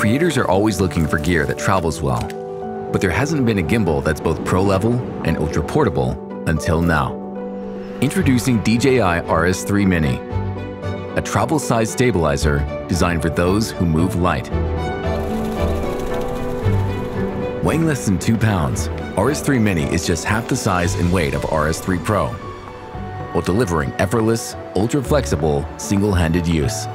Creators are always looking for gear that travels well, but there hasn't been a gimbal that's both pro-level and ultra-portable until now. Introducing DJI RS3 Mini, a travel-sized stabilizer designed for those who move light. Weighing less than 2 pounds, RS3 Mini is just half the size and weight of RS3 Pro, while delivering effortless, ultra-flexible, single-handed use.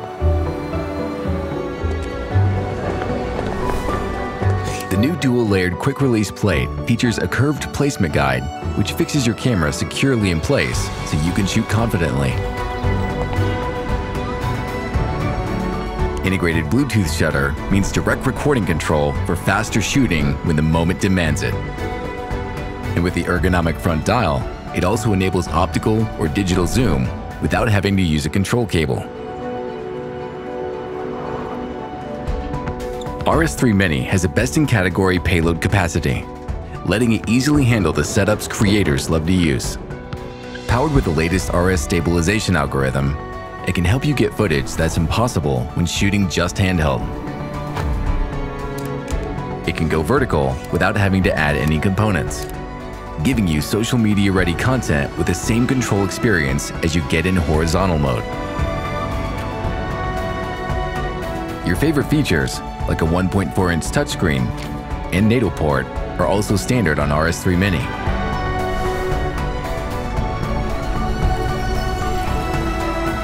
The new dual-layered quick-release plate features a curved placement guide, which fixes your camera securely in place so you can shoot confidently. Integrated Bluetooth shutter means direct recording control for faster shooting when the moment demands it. And with the ergonomic front dial, it also enables optical or digital zoom without having to use a control cable. RS3 Mini has a best-in-category payload capacity, letting it easily handle the setups creators love to use. Powered with the latest RS stabilization algorithm, it can help you get footage that's impossible when shooting just handheld. It can go vertical without having to add any components, giving you social media-ready content with the same control experience as you get in horizontal mode. Your favorite features, like a 1.4-inch touchscreen and NATO port, are also standard on RS3 Mini.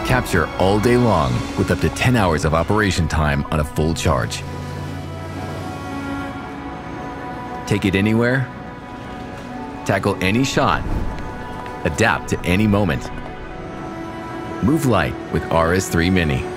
Capture all day long with up to 10 hours of operation time on a full charge. Take it anywhere, tackle any shot, adapt to any moment. Move light with RS3 Mini.